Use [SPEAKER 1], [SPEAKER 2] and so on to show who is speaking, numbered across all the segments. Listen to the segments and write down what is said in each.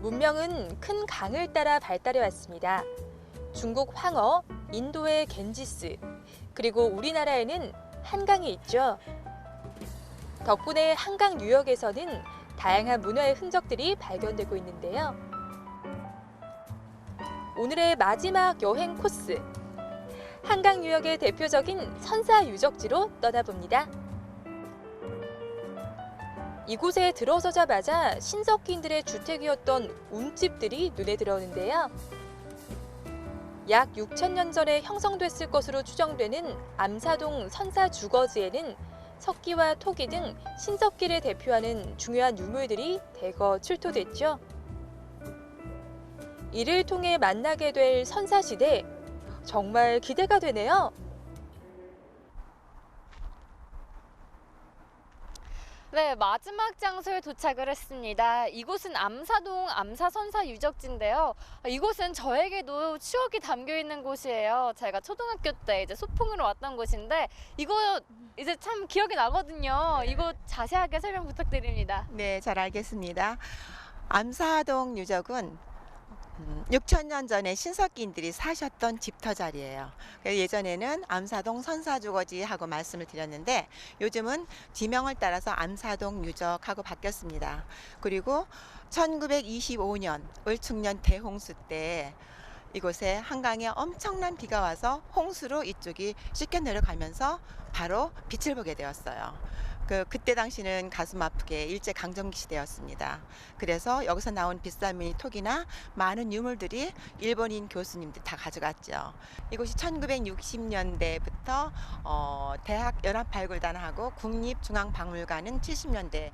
[SPEAKER 1] 문명은 큰 강을 따라 발달해 왔습니다. 중국 황허, 인도의 겐지스, 그리고 우리나라에는 한강이 있죠. 덕분에 한강 유역에서는 다양한 문화의 흔적들이 발견되고 있는데요. 오늘의 마지막 여행 코스, 한강 유역의 대표적인 선사 유적지로 떠나봅니다. 이곳에 들어서자마자 신석기인들의 주택이었던 운집들이 눈에 들어오는데요. 약 6,000년 전에 형성됐을 것으로 추정되는 암사동 선사 주거지에는 석기와 토기 등 신석기를 대표하는 중요한 유물들이 대거 출토됐죠. 이를 통해 만나게 될 선사시대, 정말 기대가 되네요.
[SPEAKER 2] 네, 마지막 장소에 도착을 했습니다. 이곳은 암사동 암사선사 유적지인데요. 이곳은 저에게도 추억이 담겨 있는 곳이에요. 제가 초등학교 때 이제 소풍으로 왔던 곳인데 이거 이제 참 기억이 나거든요.
[SPEAKER 3] 네.
[SPEAKER 2] 이곳 자세하게 설명 부탁드립니다.
[SPEAKER 3] 네, 잘 알겠습니다. 암사동 유적은 6,000년 전에 신석기인들이 사셨던 집터 자리예요. 예전에는 암사동 선사주거지 하고 말씀을 드렸는데 요즘은 지명을 따라서 암사동 유적하고 바뀌었습니다. 그리고 1925년 을충년 대홍수 때 이곳에 한강에 엄청난 비가 와서 홍수로 이쪽이 씻겨 내려가면서 바로 빛을 보게 되었어요. 그때 당시는 가슴 아프게 일제 강점기 시대였습니다. 그래서 여기서 나온 비싼 톡이나 많은 유물들이 일본인 교수님들 다 가져갔죠. 이곳이 1960년대부터 대학 연합발굴단하고 국립중앙박물관은 70년대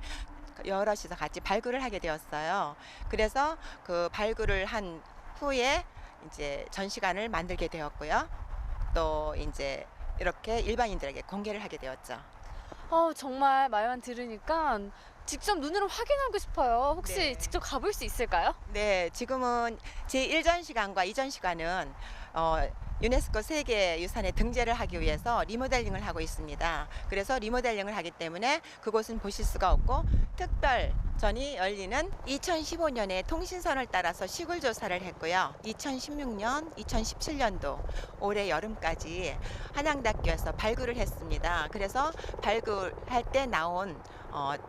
[SPEAKER 3] 여럿이서 같이 발굴을 하게 되었어요. 그래서 그 발굴을 한 후에 이제 전시관을 만들게 되었고요. 또 이제 이렇게 일반인들에게 공개를 하게 되었죠.
[SPEAKER 2] 정말 말만 들으니까 직접 눈으로 확인하고 싶어요. 혹시
[SPEAKER 3] 네.
[SPEAKER 2] 직접 가볼 수 있을까요?
[SPEAKER 3] 네, 지금은 제1전시관과 2전시관은 유네스코 세계유산에 등재를 하기 위해서 리모델링을 하고 있습니다. 그래서 리모델링을 하기 때문에 그곳은 보실 수가 없고 특별전이 열리는 2015년에 통신선을 따라서 시굴 조사를 했고요. 2016년, 2017년도 올해 여름까지 한양대학교에서 발굴을 했습니다. 그래서 발굴할 때 나온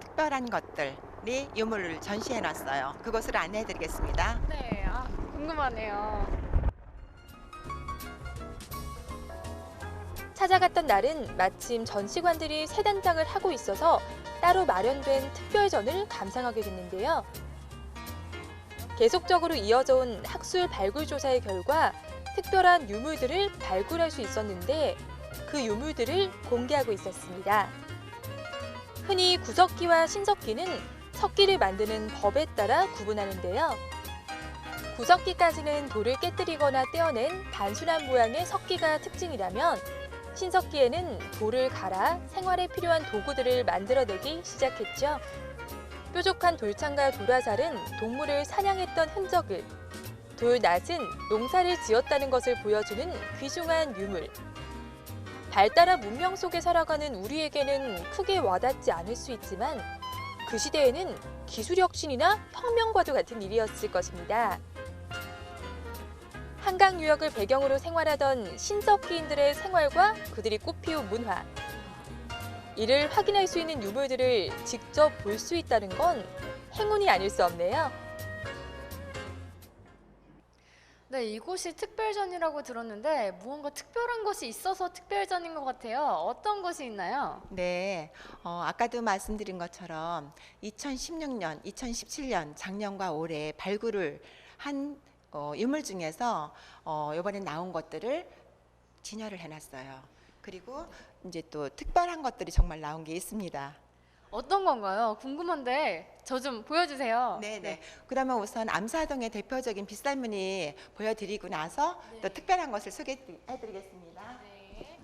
[SPEAKER 3] 특별한 것들이 유물을 전시해 놨어요. 그곳을 안내해 드리겠습니다.
[SPEAKER 2] 네, 궁금하네요.
[SPEAKER 1] 찾아갔던 날은 마침 전시관들이 새 단장을 하고 있어서 따로 마련된 특별전을 감상하게 됐는데요. 계속적으로 이어져 온 학술 발굴 조사의 결과 특별한 유물들을 발굴할 수 있었는데 그 유물들을 공개하고 있었습니다. 흔히 구석기와 신석기는 석기를 만드는 법에 따라 구분하는데요. 구석기까지는 돌을 깨뜨리거나 떼어낸 단순한 모양의 석기가 특징이라면 신석기에는 돌을 갈아 생활에 필요한 도구들을 만들어내기 시작했죠. 뾰족한 돌창과 돌화살은 동물을 사냥했던 흔적을, 돌낫은 농사를 지었다는 것을 보여주는 귀중한 유물. 발달한 문명 속에 살아가는 우리에게는 크게 와닿지 않을 수 있지만 그 시대에는 기술 혁신이나 혁명과도 같은 일이었을 것입니다. 한강 유역을 배경으로 생활하던 신석기인들의 생활과 그들이 꽃피운 문화. 이를 확인할 수 있는 유물들을 직접 볼 수 있다는 건 행운이 아닐 수 없네요.
[SPEAKER 2] 네, 이곳이 특별전이라고 들었는데 무언가 특별한 것이 있어서 특별전인 것 같아요. 어떤 것이 있나요?
[SPEAKER 3] 네, 아까도 말씀드린 것처럼 2016년, 2017년 작년과 올해 발굴을 한 유물 중에서 이번에 나온 것들을 진열을 해놨어요. 그리고 이제 또 특별한 것들이 정말 나온 게 있습니다.
[SPEAKER 2] 어떤 건가요? 궁금한데 저 좀 보여주세요.
[SPEAKER 3] 네네. 그러면 우선 암사동의 대표적인 빗살무늬 보여드리고 나서
[SPEAKER 2] 네.
[SPEAKER 3] 또 특별한 것을 소개해드리겠습니다.
[SPEAKER 2] 네.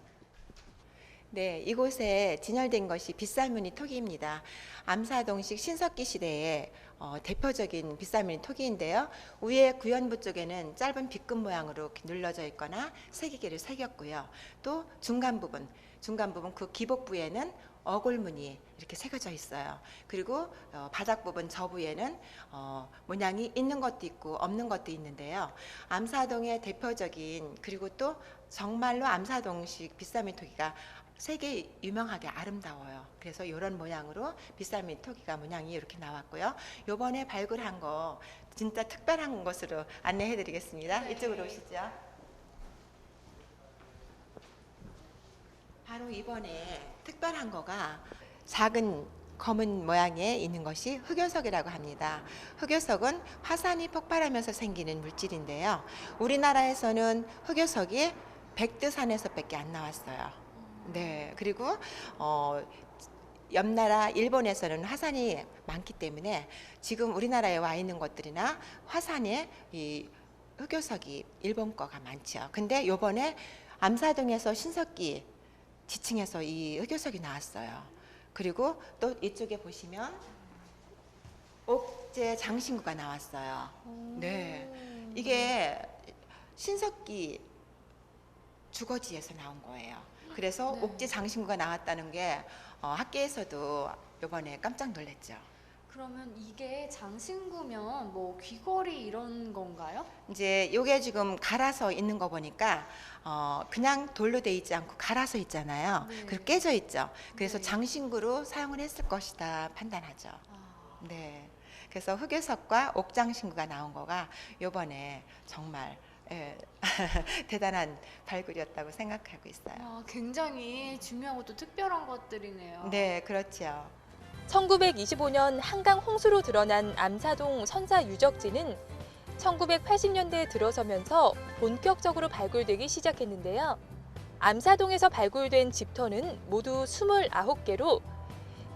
[SPEAKER 3] 네, 이곳에 진열된 것이 빗살무늬 토기입니다. 암사동식 신석기 시대의 대표적인 빗살무늬 토기인데요. 위에 구연부 쪽에는 짧은 빗금 모양으로 이렇게 눌러져 있거나 새기개를 새겼고요. 또 중간 부분 그 기복부에는 어골무늬 이렇게 새겨져 있어요. 그리고 바닥 부분 저부에는 문양이 있는 것도 있고 없는 것도 있는데요. 암사동의 대표적인, 그리고 또 정말로 암사동식 빗사미토기가 세계 유명하게 아름다워요. 그래서 이런 모양으로 빗사미토기가 문양이 이렇게 나왔고요. 요번에 발굴한 거 진짜 특별한 것으로 안내해 드리겠습니다.
[SPEAKER 2] 네.
[SPEAKER 3] 이쪽으로 오시죠. 바로 이번에 특별한 거가 작은 검은 모양에 있는 것이 흑요석이라고 합니다. 흑요석은 화산이 폭발하면서 생기는 물질인데요. 우리나라에서는 흑요석이 백두산에서밖에 안 나왔어요. 네, 그리고 옆나라 일본에서는 화산이 많기 때문에 지금 우리나라에 와 있는 것들이나 화산에 이 흑요석이 일본 거가 많죠. 근데 요번에 암사동에서 신석기 지층에서 이 흑요석이 나왔어요. 그리고 또 이쪽에 보시면 옥제 장신구가 나왔어요. 네, 이게 신석기 주거지에서 나온 거예요. 그래서
[SPEAKER 2] 네.
[SPEAKER 3] 옥제 장신구가 나왔다는 게 학계에서도 이번에 깜짝 놀랐죠.
[SPEAKER 2] 그러면 이게 장신구면 뭐 귀걸이 이런 건가요?
[SPEAKER 3] 이제 요게 지금 갈아서 있는 거 보니까 그냥 돌로 돼 있지 않고 갈아서 있잖아요.
[SPEAKER 2] 네.
[SPEAKER 3] 그리고 깨져 있죠. 그래서
[SPEAKER 2] 네.
[SPEAKER 3] 장신구로 사용을 했을 것이다 판단하죠.
[SPEAKER 2] 아,
[SPEAKER 3] 네. 그래서 흑요석과 옥장신구가 나온 거가 요번에 정말 대단한 발굴이었다고 생각하고 있어요.
[SPEAKER 2] 와, 굉장히 중요하고 또 특별한 것들이네요.
[SPEAKER 3] 네, 그렇죠.
[SPEAKER 1] 1925년 한강 홍수로 드러난 암사동 선사 유적지는 1980년대에 들어서면서 본격적으로 발굴되기 시작했는데요. 암사동에서 발굴된 집터는 모두 29개로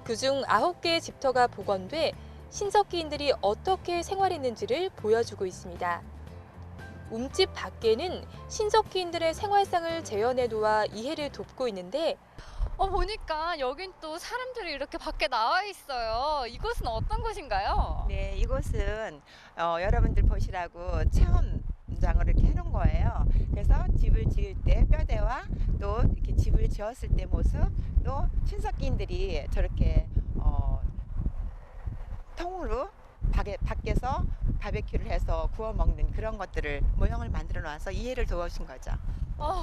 [SPEAKER 1] 그중 9개의 집터가 복원돼 신석기인들이 어떻게 생활했는지를 보여주고 있습니다. 움집 밖에는 신석기인들의 생활상을 재현해 놓아 이해를 돕고 있는데
[SPEAKER 2] 보니까 여긴 또 사람들이 이렇게 밖에 나와 있어요. 이곳은 어떤 곳인가요?
[SPEAKER 3] 네, 이곳은 여러분들 보시라고 체험장을 이렇게 해놓은 거예요. 그래서 집을 지을 때 뼈대와 또 이렇게 집을 지었을 때 모습, 또 신석기인들이 저렇게 통으로 밖에서 바베큐를 해서 구워 먹는 그런 것들을 모형을 만들어 놔서 이해를 도와준 거죠.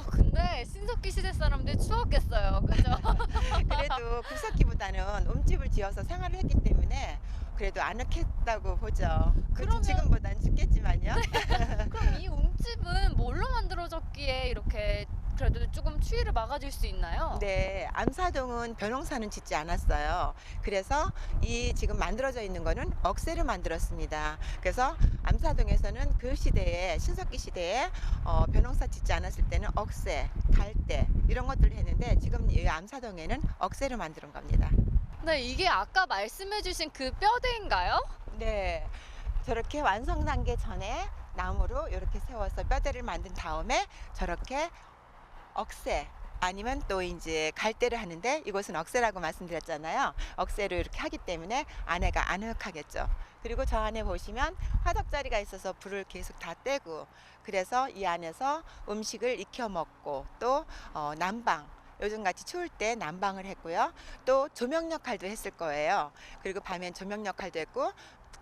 [SPEAKER 2] 근데 신석기 시대 사람들 추웠겠어요. 그죠?
[SPEAKER 3] 그래도 구석기보다는 움집을 지어서 생활을 했기 때문에 그래도 아늑했다고 보죠.
[SPEAKER 2] 그러면-
[SPEAKER 3] 지금보다는 춥겠지만요.
[SPEAKER 2] 그럼 이 움집은 뭘로 만들어졌기에 이렇게 그래도 조금 추위를 막아줄 수 있나요?
[SPEAKER 3] 네, 암사동은 벼농사는 짓지 않았어요. 그래서 이 지금 만들어져 있는 거는 억새로 만들었습니다. 그래서 암사동에서는 그 시대에 신석기 시대에 벼농사 짓지 않았을 때는 억새, 갈대 이런 것들을 했는데 지금 이 암사동에는 억새로 만드는 겁니다.
[SPEAKER 2] 네, 이게 아까 말씀해주신 그 뼈대인가요?
[SPEAKER 3] 네, 저렇게 완성 단계 전에 나무로 이렇게 세워서 뼈대를 만든 다음에 저렇게 억새 아니면 또 이제 갈대를 하는데 이곳은 억새라고 말씀드렸잖아요. 억새로 이렇게 하기 때문에 안에가 아늑하겠죠. 그리고 저 안에 보시면 화덕자리가 있어서 불을 계속 다 떼고 그래서 이 안에서 음식을 익혀 먹고 또 난방 요즘같이 추울 때 난방을 했고요. 또 조명 역할도 했을 거예요. 그리고 밤엔 조명 역할도 했고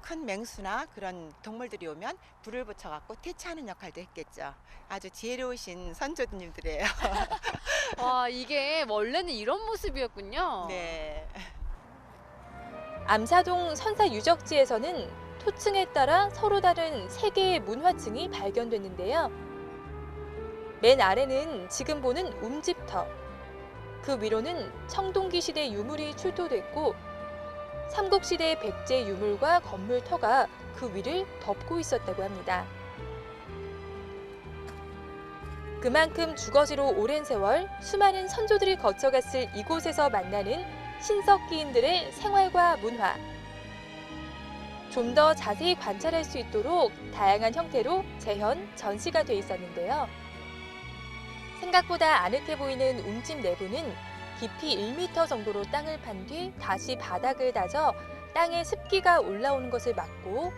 [SPEAKER 3] 큰 맹수나 그런 동물들이 오면 불을 붙여갖고 퇴치하는 역할도 했겠죠. 아주 지혜로우신 선조님들이에요.
[SPEAKER 2] 와, 이게 원래는 이런 모습이었군요.
[SPEAKER 3] 네.
[SPEAKER 1] 암사동 선사 유적지에서는 토층에 따라 서로 다른 3개의 문화층이 발견됐는데요. 맨 아래는 지금 보는 움집터, 그 위로는 청동기 시대 유물이 출토됐고 삼국시대의 백제 유물과 건물터가 그 위를 덮고 있었다고 합니다. 그만큼 주거지로 오랜 세월 수많은 선조들이 거쳐갔을 이곳에서 만나는 신석기인들의 생활과 문화. 좀 더 자세히 관찰할 수 있도록 다양한 형태로 재현, 전시가 돼 있었는데요. 생각보다 아늑해 보이는 움집 내부는 깊이 1m 정도로 땅을 판 뒤 다시 바닥을 다져 땅에 습기가 올라오는 것을 막고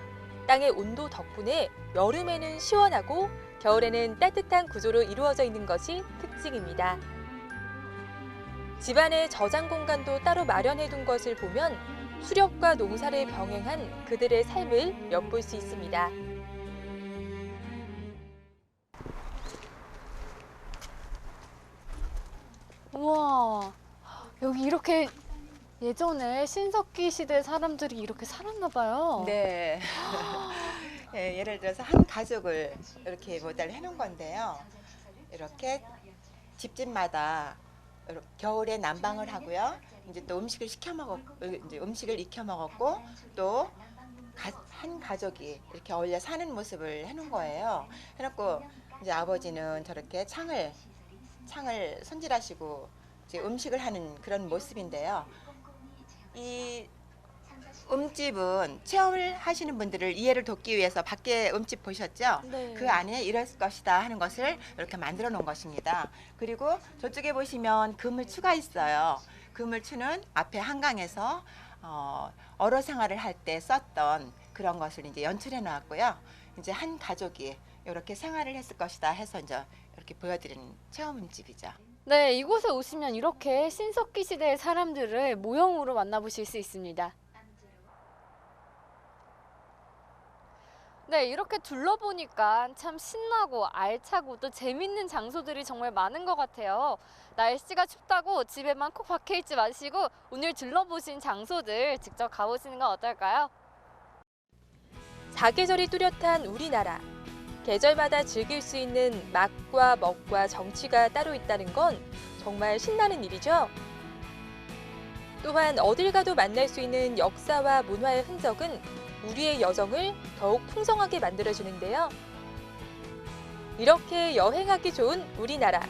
[SPEAKER 1] 땅의 온도 덕분에 여름에는 시원하고 겨울에는 따뜻한 구조로 이루어져 있는 것이 특징입니다. 집안에 저장 공간도 따로 마련해 둔 것을 보면 수렵과 농사를 병행한 그들의 삶을 엿볼 수 있습니다.
[SPEAKER 2] 우와, 여기 이렇게 예전에 신석기 시대 사람들이 이렇게 살았나 봐요.
[SPEAKER 3] 네. 예, 예를 들어서 한 가족을 이렇게 모델을 해놓은 건데요. 이렇게 집집마다 이렇게 겨울에 난방을 하고요. 이제 또 음식을 시켜 먹었, 이제 음식을 익혀 먹었고 또 한 가족이 이렇게 어울려 사는 모습을 해놓은 거예요. 해놓고 이제 아버지는 저렇게 창을 손질하시고 이제 음식을 하는 그런 모습인데요. 이 음집은 체험을 하시는 분들을 이해를 돕기 위해서 밖에 음집 보셨죠?
[SPEAKER 2] 네.
[SPEAKER 3] 그 안에 이럴 것이다 하는 것을 이렇게 만들어 놓은 것입니다. 그리고 저쪽에 보시면 그물추가 있어요. 그물추는 앞에 한강에서 어로 생활을 할 때 썼던 그런 것을 이제 연출해 놓았고요. 이제 한 가족이 이렇게 생활을 했을 것이다 해서 이제 이렇게 보여드리는 체험 음집이죠.
[SPEAKER 2] 네, 이곳에 오시면 이렇게 신석기 시대의 사람들을 모형으로 만나보실 수 있습니다. 네, 이렇게 둘러보니까 참 신나고 알차고 또 재밌는 장소들이 정말 많은 것 같아요. 날씨가 춥다고 집에만 콕 박혀있지 마시고 오늘 둘러보신 장소들 직접 가보시는 건 어떨까요?
[SPEAKER 1] 사계절이 뚜렷한 우리나라. 계절마다 즐길 수 있는 맛과 먹과 정취가 따로 있다는 건 정말 신나는 일이죠. 또한 어딜 가도 만날 수 있는 역사와 문화의 흔적은 우리의 여정을 더욱 풍성하게 만들어주는데요. 이렇게 여행하기 좋은 우리나라.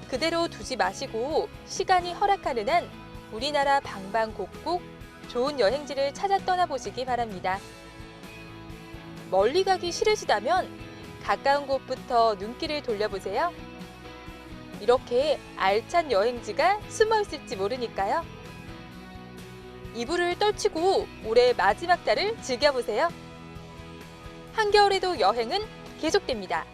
[SPEAKER 1] 그대로 두지 마시고 시간이 허락하는 한 우리나라 방방곡곡 좋은 여행지를 찾아 떠나보시기 바랍니다. 멀리 가기 싫으시다면 가까운 곳부터 눈길을 돌려보세요. 이렇게 알찬 여행지가 숨어 있을지 모르니까요. 이불을 떨치고 올해 마지막 달을 즐겨보세요. 한겨울에도 여행은 계속됩니다.